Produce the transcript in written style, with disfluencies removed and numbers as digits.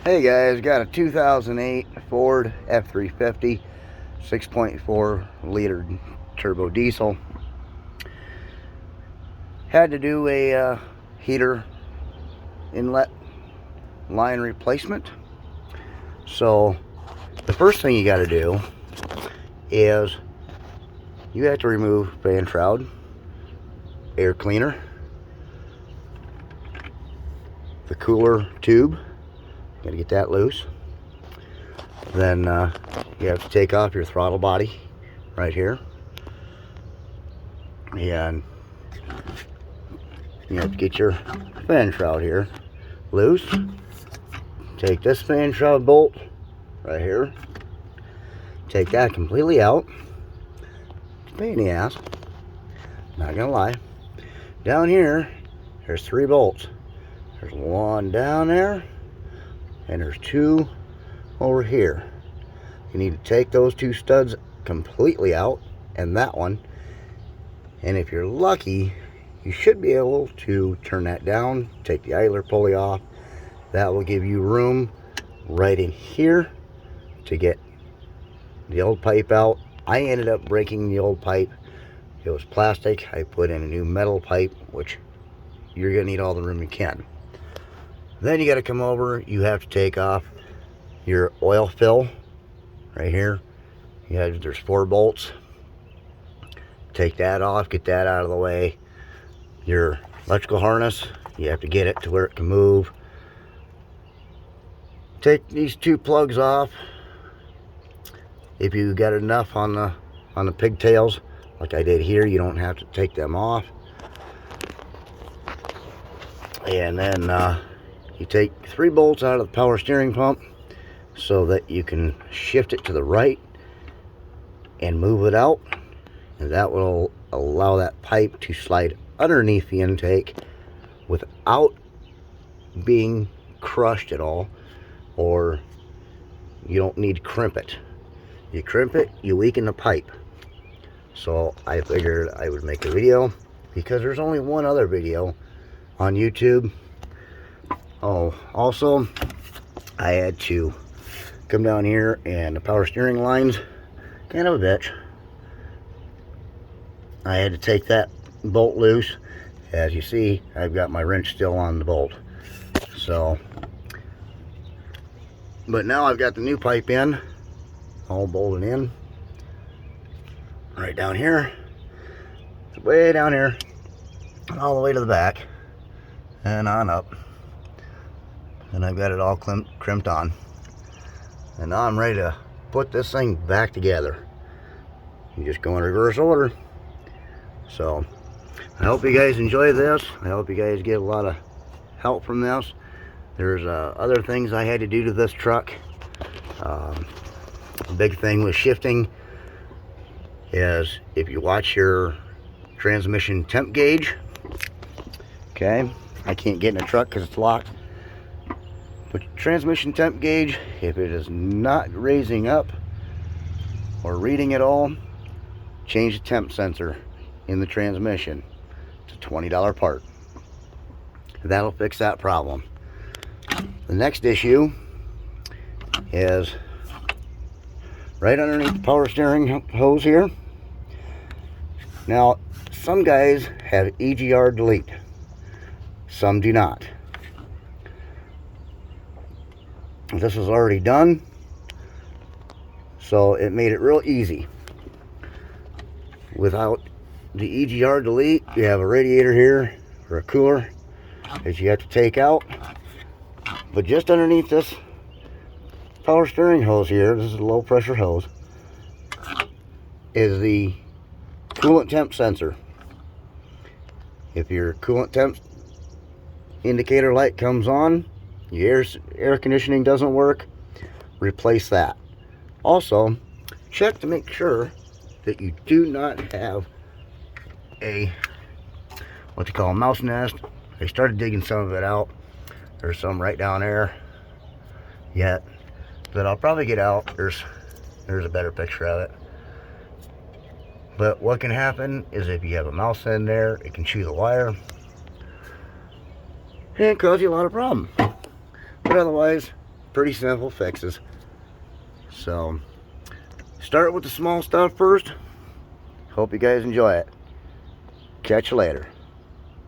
Hey guys, got a 2008 Ford F350 6.4 liter turbo diesel. Had to do a heater inlet line replacement. So the first thing you got to do is you have to remove fan shroud, air cleaner, the cooler tube. Got to get that loose. Then you have to take off your throttle body right here, and you have to get your fan shroud here loose. Take this fan shroud bolt right here, take that completely out. It's a pain in the ass, not gonna lie. Down here there's 3 bolts. There's one down there and there's 2 over here. You need to take those 2 studs completely out, and that one. And if you're lucky, you should be able to turn that down, take the idler pulley off. That will give you room right in here to get the old pipe out. I ended up breaking the old pipe. It was plastic. I put in a new metal pipe, which you're gonna need all the room you can. Then you got to come over, you have to take off your oil fill right here. There's 4 bolts. Take that off, get that out of the way. Your electrical harness, you have to get it to where it can move. Take these 2 plugs off. If you got enough on the pigtails, like I did here, you don't have to take them off. And then you take 3 bolts out of the power steering pump so that you can shift it to the right and move it out, and that will allow that pipe to slide underneath the intake without being crushed at all, or you don't need to crimp it. You crimp it, you weaken the pipe. So I figured I would make a video, because there's only one other video on YouTube. Oh, also I had to come down here, and the power steering line's kind of a bitch. I had to take that bolt loose. As you see, I've got my wrench still on the bolt. So, but now I've got the new pipe in, all bolted in, right down here, way down here, all the way to the back, and on up. And I've got it all crimped on. And now I'm ready to put this thing back together. You just go in reverse order. So I hope you guys enjoy this. I hope you guys get a lot of help from this. There's other things I had to do to this truck. The big thing with shifting is if you watch your transmission temp gauge. Okay, I can't get in a truck because it's locked. But transmission temp gauge, if it is not raising up or reading at all, change the temp sensor in the transmission. It's a $20 part. That'll fix that problem. The next issue is right underneath the power steering hose here. Now, some guys have EGR delete, some do not. This is already done, so it made it real easy. Without the EGR delete, you have a radiator here, or a cooler, that you have to take out. But just underneath this power steering hose here, this is a low pressure hose, is the coolant temp sensor. If your coolant temp indicator light comes on, your air conditioning doesn't work, replace that. Also, check to make sure that you do not have a, what they call a mouse nest. I started digging some of it out. There's some right down there yet that I'll probably get out. There's a better picture of it. But what can happen is if you have a mouse in there, it can chew the wire and cause you a lot of problems. But otherwise, pretty simple fixes. So start with the small stuff first. Hope you guys enjoy it. Catch you later.